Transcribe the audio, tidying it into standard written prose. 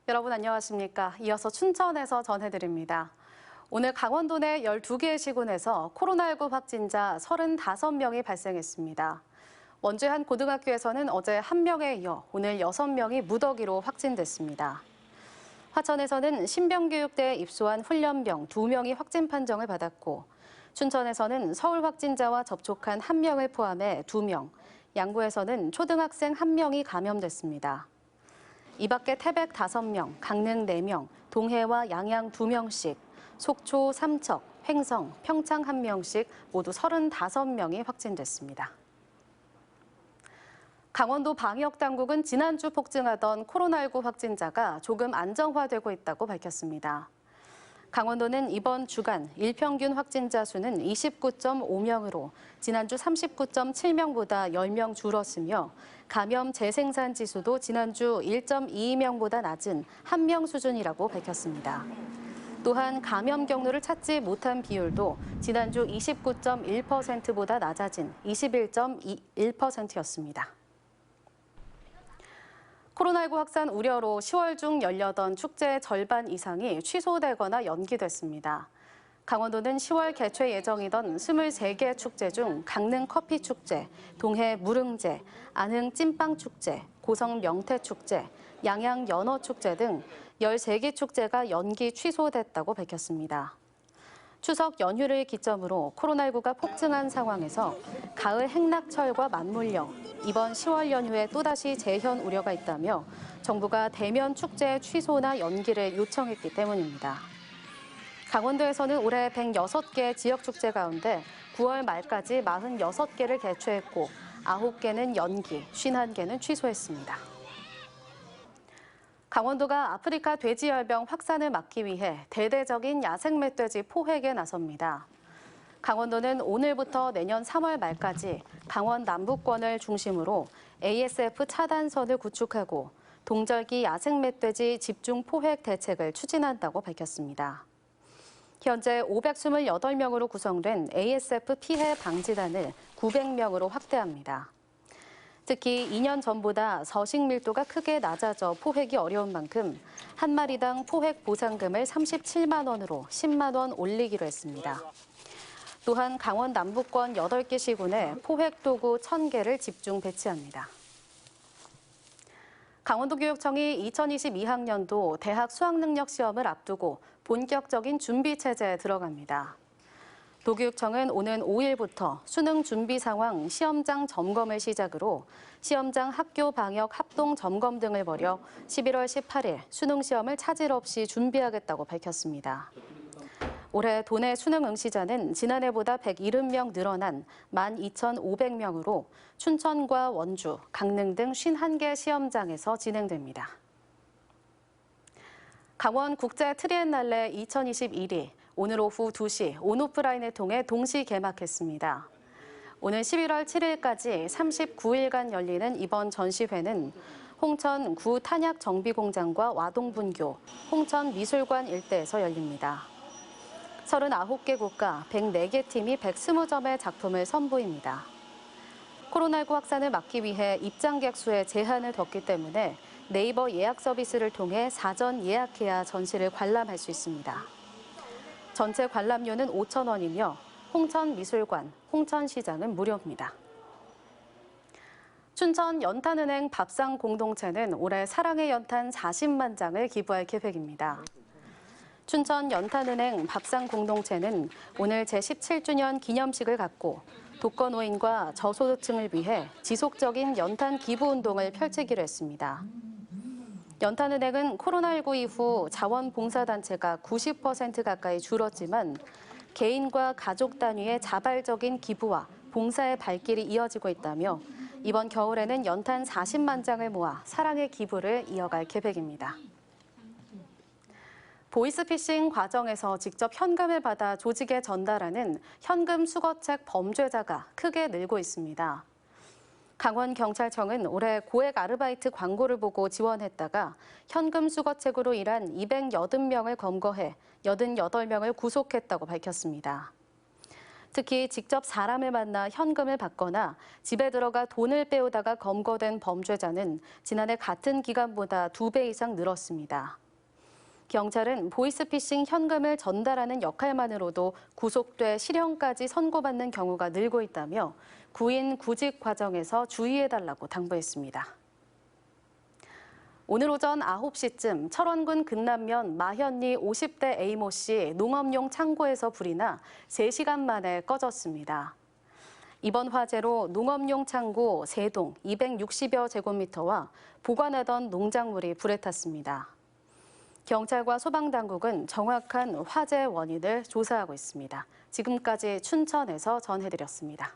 여러분 안녕하십니까? 이어서 춘천에서 전해드립니다. 오늘 강원도 내 12개의 시군에서 코로나19 확진자 35명이 발생했습니다. 원주의 한 고등학교에서는 어제 1명에 이어 오늘 6명이 무더기로 확진됐습니다. 화천에서는 신병교육대에 입소한 훈련병 2명이 확진 판정을 받았고, 춘천에서는 서울 확진자와 접촉한 1명을 포함해 2명, 양구에서는 초등학생 1명이 감염됐습니다. 이 밖에 태백 5명, 강릉 4명, 동해와 양양 2명씩, 속초, 삼척, 횡성, 평창 1명씩 모두 35명이 확진됐습니다. 강원도 방역당국은 지난주 폭증하던 코로나19 확진자가 조금 안정화되고 있다고 밝혔습니다. 강원도는 이번 주간 일평균 확진자 수는 29.5명으로 지난주 39.7명보다 10명 줄었으며 감염 재생산 지수도 지난주 1.22명보다 낮은 1명 수준이라고 밝혔습니다. 또한 감염 경로를 찾지 못한 비율도 지난주 29.1%보다 낮아진 21.1%였습니다. 코로나19 확산 우려로 10월 중 열려던 축제의 절반 이상이 취소되거나 연기됐습니다. 강원도는 10월 개최 예정이던 23개 축제 중 강릉 커피축제, 동해 무릉제, 안흥 찐빵축제, 고성 명태축제, 양양 연어축제 등 13개 축제가 연기 취소됐다고 밝혔습니다. 추석 연휴를 기점으로 코로나19가 폭증한 상황에서 가을 행락철과 맞물려 이번 10월 연휴에 또다시 재현 우려가 있다며 정부가 대면 축제 취소나 연기를 요청했기 때문입니다. 강원도에서는 올해 106개 지역축제 가운데 9월 말까지 46개를 개최했고 9개는 연기, 51개는 취소했습니다. 강원도가 아프리카 돼지열병 확산을 막기 위해 대대적인 야생 멧돼지 포획에 나섭니다. 강원도는 오늘부터 내년 3월 말까지 강원 남부권을 중심으로 ASF 차단선을 구축하고 동절기 야생 멧돼지 집중 포획 대책을 추진한다고 밝혔습니다. 현재 528명으로 구성된 ASF 피해 방지단을 900명으로 확대합니다. 특히 2년 전보다 서식 밀도가 크게 낮아져 포획이 어려운 만큼 한 마리당 포획 보상금을 37만 원으로 10만 원 올리기로 했습니다. 또한 강원 남부권 8개 시군에 포획 도구 1,000개를 집중 배치합니다. 강원도교육청이 2022학년도 대학 수학능력 시험을 앞두고 본격적인 준비 체제에 들어갑니다. 도교육청은 오는 5일부터 수능 준비 상황 시험장 점검을 시작으로 시험장 학교 방역 합동 점검 등을 벌여 11월 18일 수능 시험을 차질 없이 준비하겠다고 밝혔습니다. 올해 도내 수능 응시자는 지난해보다 170명 늘어난 12,500명으로 춘천과 원주, 강릉 등 51개 시험장에서 진행됩니다. 강원 국제 트리엔날레 2021이 오늘 오후 2시 온오프라인을 통해 동시 개막했습니다. 오는 11월 7일까지 39일간 열리는 이번 전시회는 홍천 구 탄약정비공장과 와동분교, 홍천미술관 일대에서 열립니다. 39개 국가 104개 팀이 120점의 작품을 선보입니다. 코로나19 확산을 막기 위해 입장객 수에 제한을 뒀기 때문에 네이버 예약 서비스를 통해 사전 예약해야 전시를 관람할 수 있습니다. 전체 관람료는 5,000원이며 홍천미술관, 홍천시장은 무료입니다. 춘천 연탄은행 밥상 공동체는 올해 사랑의 연탄 40만 장을 기부할 계획입니다. 춘천 연탄은행 밥상 공동체는 오늘 제17주년 기념식을 갖고 독거노인과 저소득층을 위해 지속적인 연탄 기부 운동을 펼치기로 했습니다. 연탄은행은 코로나19 이후 자원봉사단체가 90% 가까이 줄었지만 개인과 가족 단위의 자발적인 기부와 봉사의 발길이 이어지고 있다며 이번 겨울에는 연탄 40만 장을 모아 사랑의 기부를 이어갈 계획입니다. 보이스피싱 과정에서 직접 현금을 받아 조직에 전달하는 현금 수거책 범죄자가 크게 늘고 있습니다. 강원경찰청은 올해 고액 아르바이트 광고를 보고 지원했다가 현금 수거책으로 일한 280명을 검거해 88명을 구속했다고 밝혔습니다. 특히 직접 사람을 만나 현금을 받거나 집에 들어가 돈을 빼오다가 검거된 범죄자는 지난해 같은 기간보다 2배 이상 늘었습니다. 경찰은 보이스피싱 현금을 전달하는 역할만으로도 구속돼 실형까지 선고받는 경우가 늘고 있다며 구인 구직 과정에서 주의해달라고 당부했습니다. 오늘 오전 9시쯤 철원군 근남면 마현리 50대 A모 씨 농업용 창고에서 불이 나 3시간 만에 꺼졌습니다. 이번 화재로 농업용 창고 3동 260여 제곱미터와 보관하던 농작물이 불에 탔습니다. 경찰과 소방당국은 정확한 화재 원인을 조사하고 있습니다. 지금까지 춘천에서 전해드렸습니다.